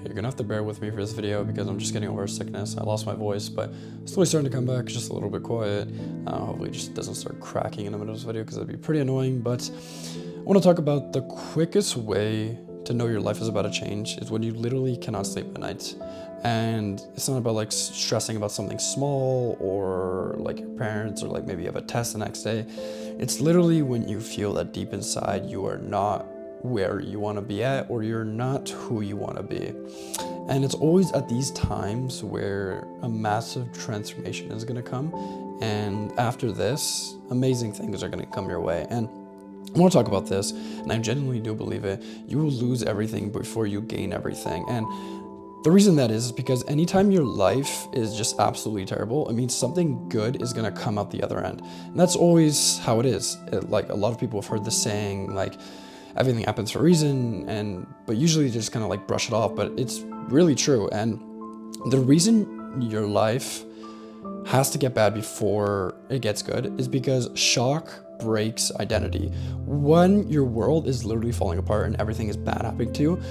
You're gonna have to bear with me for this video because I'm just getting over a sickness. I lost my voice, but slowly starting to come back, just a little bit quiet. Hopefully it just doesn't start cracking in the middle of this video because that'd be pretty annoying. But I want to talk about the quickest way to know your life is about to change is when you literally cannot sleep at night. And it's not about like stressing about something small or like your parents or like maybe you have a test the next day. It's literally when you feel that deep inside you are not where you want to be at, or you're not who you want to be. And it's always at these times where a massive transformation is going to come, and after this, amazing things are going to come your way. And I want to talk about this, and I genuinely do believe it. You will lose everything before you gain everything. And the reason that is because anytime your life is just absolutely terrible, it means something good is going to come out the other end. And that's always how it is. Like a lot of people have heard the saying, like, everything happens for a reason, but usually they just kind of like brush it off, but it's really true. And the reason your life has to get bad before it gets good is because shock breaks identity. When your world is literally falling apart and everything is bad happening to you,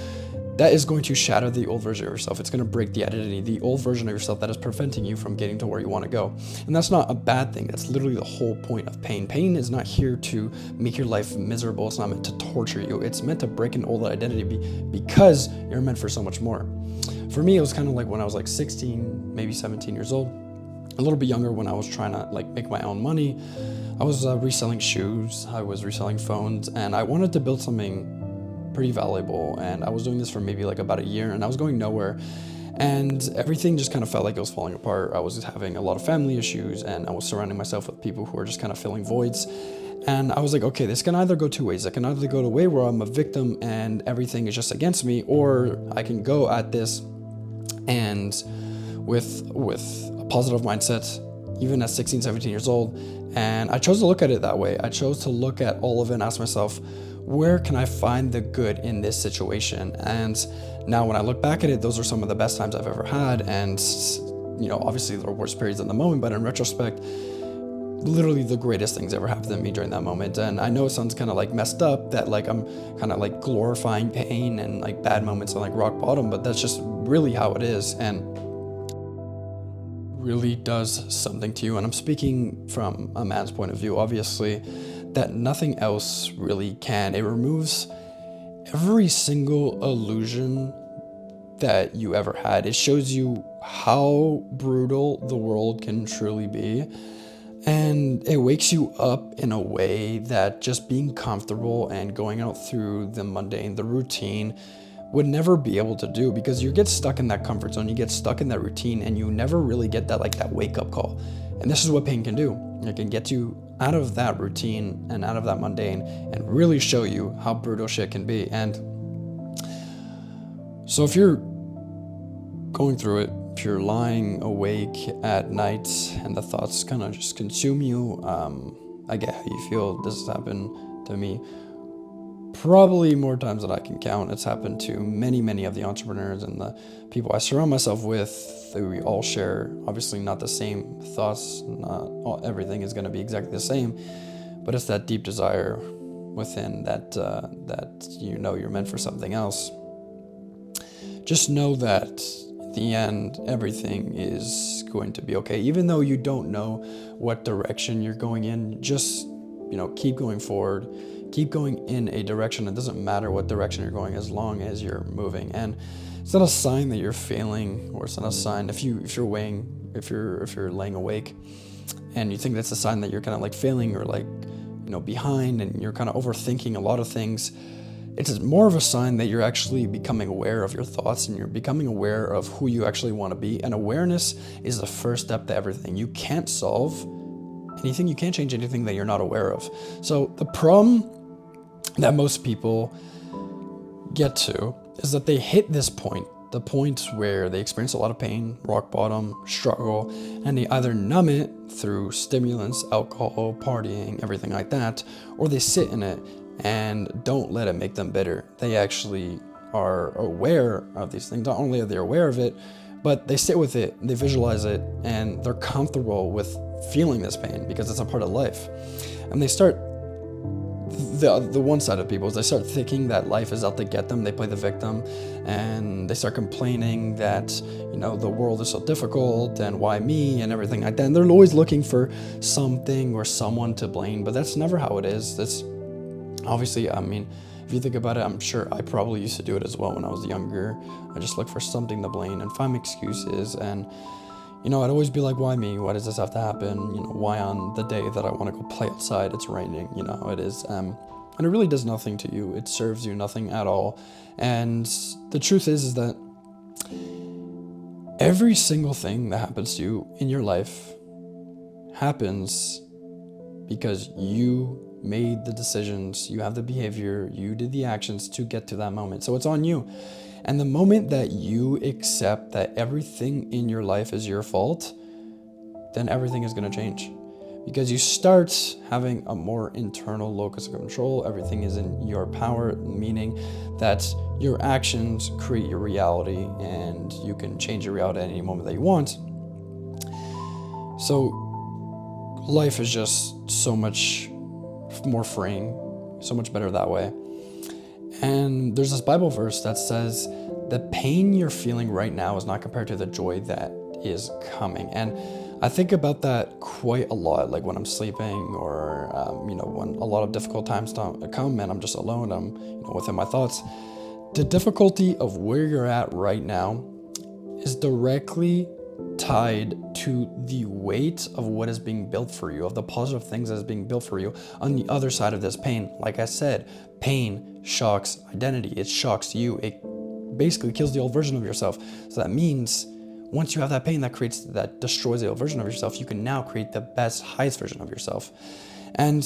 that is going to shatter the old version of yourself. It's going to break the identity, the old version of yourself that is preventing you from getting to where you want to go. And that's not a bad thing. That's literally the whole point of pain. Pain is not here to make your life miserable. It's not meant to torture you. It's meant to break an old identity because you're meant for so much more. For me, it was kind of like when I was like 16, maybe 17 years old, a little bit younger, when I was trying to like make my own money. I was reselling shoes, I was reselling phones, and I wanted to build something pretty valuable, and I was doing this for maybe like about a year, and I was going nowhere, and everything just kind of felt like it was falling apart. I was having a lot of family issues, and I was surrounding myself with people who were just kind of filling voids, and I was like, okay, this can either go two ways. I can either go the way where I'm a victim and everything is just against me, or I can go at this and with a positive mindset, even at 16, 17 years old. And I chose to look at it that way. I chose to look at all of it and ask myself, where can I find the good in this situation? And now when I look back at it, those are some of the best times I've ever had. And, you know, obviously there are worst periods in the moment, but in retrospect, literally the greatest things ever happened to me during that moment. And I know it sounds kind of like messed up that like I'm kind of like glorifying pain and like bad moments and like rock bottom, but that's just really how it is. And really does something to you. And I'm speaking from a man's point of view, obviously, that nothing else really can. It removes every single illusion that you ever had. It shows you how brutal the world can truly be. And it wakes you up in a way that just being comfortable and going out through the mundane, the routine, would never be able to do, because you get stuck in that comfort zone, you get stuck in that routine, and you never really get that like that wake-up call. And this is what pain can do. It can get you out of that routine and out of that mundane and really show you how brutal shit can be. And so if you're going through it, if you're lying awake at night and the thoughts kind of just consume you, I get how you feel. This has happened to me probably more times than I can count. It's happened to many, many of the entrepreneurs and the people I surround myself with. We all share, obviously not the same thoughts, not everything is going to be exactly the same, but it's that deep desire within that you know you're meant for something else. Just know that at the end, everything is going to be okay. Even though you don't know what direction you're going in, just, you know, keep going forward. Keep going in a direction. It doesn't matter what direction you're going as long as you're moving. And it's not a sign that you're failing, or it's not a sign if you're laying awake and you think that's a sign that you're kind of like failing or like, you know, behind, and you're kind of overthinking a lot of things. It's more of a sign that you're actually becoming aware of your thoughts and you're becoming aware of who you actually want to be. And awareness is the first step to everything. You can't solve anything, you can't change anything that you're not aware of. So the problem that most people get to is that they hit this point, the point where they experience a lot of pain, rock bottom, struggle, and they either numb it through stimulants, alcohol, partying, everything like that, or they sit in it and don't let it make them bitter. They actually are aware of these things. Not only are they aware of it, but they sit with it, they visualize it, and they're comfortable with feeling this pain because it's a part of life. And they start the one side of people is they start thinking that life is out to get them. They play the victim, and they start complaining that, you know, the world is so difficult and why me and everything like that. And they're always looking for something or someone to blame, but that's never how it is. That's obviously, I mean, if you think about it, I'm sure I probably used to do it as well when I was younger. I just look for something to blame and find excuses, and you know, I'd always be like, why me? Why does this have to happen? You know, why on the day that I want to go play outside, it's raining? You know how it is. And it really does nothing to you. It serves you nothing at all. And the truth is that every single thing that happens to you in your life happens because you made the decisions, you have the behavior, you did the actions to get to that moment. So it's on you. And the moment that you accept that everything in your life is your fault, then everything is going to change. Because you start having a more internal locus of control. Everything is in your power, meaning that your actions create your reality, and you can change your reality at any moment that you want. So life is just so much more freeing, so much better that way. And there's this Bible verse that says the pain you're feeling right now is not compared to the joy that is coming. And I think about that quite a lot, like when I'm sleeping, or you know, when a lot of difficult times come and I'm just alone, I'm, you know, within my thoughts. The difficulty of where you're at right now is directly tied to the weight of what is being built for you, of the positive things that is being built for you on the other side of this pain. Like I said, pain shocks identity. It shocks you. It basically kills the old version of yourself. So that means once you have that pain that destroys the old version of yourself, you can now create the best, highest version of yourself. And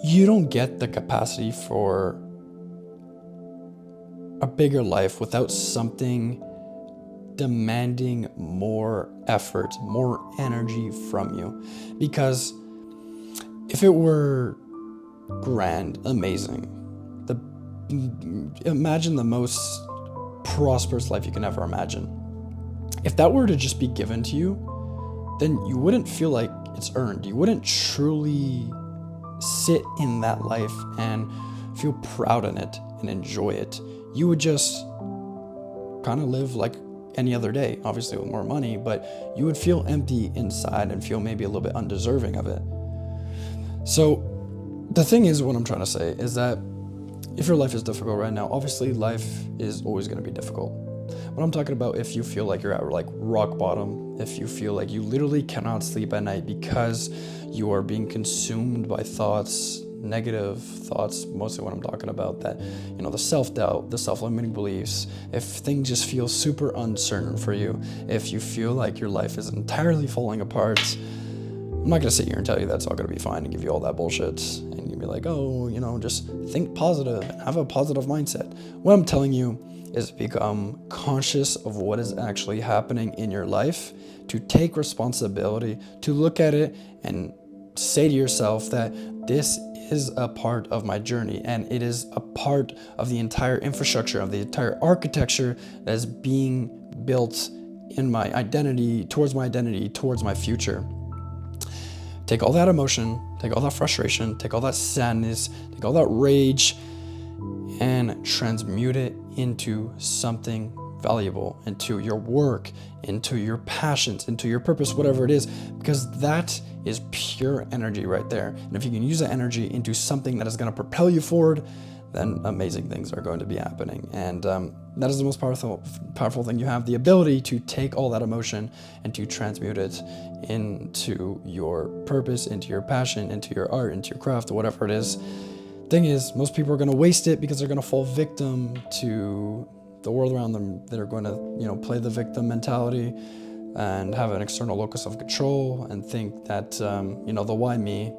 you don't get the capacity for a bigger life without something demanding more effort, more energy from you. Because if it were grand, amazing, imagine the most prosperous life you can ever imagine. If that were to just be given to you, then you wouldn't feel like it's earned. You wouldn't truly sit in that life and feel proud in it and enjoy it. You would just kind of live like any other day, obviously with more money, but you would feel empty inside and feel maybe a little bit undeserving of it. So the thing is, what I'm trying to say is that if your life is difficult right now, obviously life is always going to be difficult. What I'm talking about, if you feel like you're at like rock bottom, if you feel like you literally cannot sleep at night because you are being consumed by thoughts, negative thoughts, mostly what I'm talking about, that, you know, the self-doubt, the self-limiting beliefs, if things just feel super uncertain for you, if you feel like your life is entirely falling apart, I'm not going to sit here and tell you that's all going to be fine and give you all that bullshit and you'll be like, oh, you know, just think positive and have a positive mindset. What I'm telling you is become conscious of what is actually happening in your life, to take responsibility, to look at it and say to yourself that this is a part of my journey, and it is a part of the entire infrastructure, of the entire architecture that is being built in my identity, towards my future. Take all that emotion, take all that frustration, take all that sadness, take all that rage, and transmute it into something valuable, into your work, into your passions, into your purpose, whatever it is, because that is pure energy right there. And if you can use that energy into something that is going to propel you forward, then amazing things are going to be happening. And that is the most powerful thing you have, the ability to take all that emotion and to transmute it into your purpose, into your passion, into your art, into your craft, whatever it is. Thing is, most people are going to waste it because they're going to fall victim to the world around them. They're going to, you know, play the victim mentality and have an external locus of control and think that, you know, the why me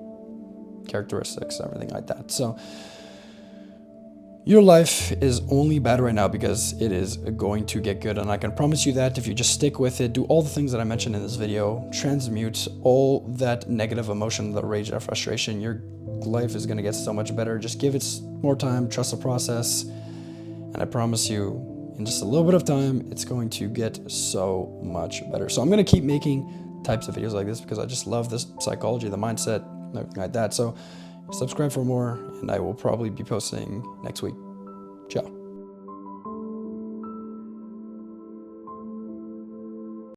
characteristics, everything like that. So your life is only bad right now because it is going to get good. And I can promise you that if you just stick with it, do all the things that I mentioned in this video, transmute all that negative emotion, the rage, that frustration, your life is going to get so much better. Just give it more time, trust the process. And I promise you, in just a little bit of time, it's going to get so much better. So I'm going to keep making types of videos like this because I just love this psychology, the mindset, everything like that. So, subscribe for more, and I will probably be posting next week. Ciao.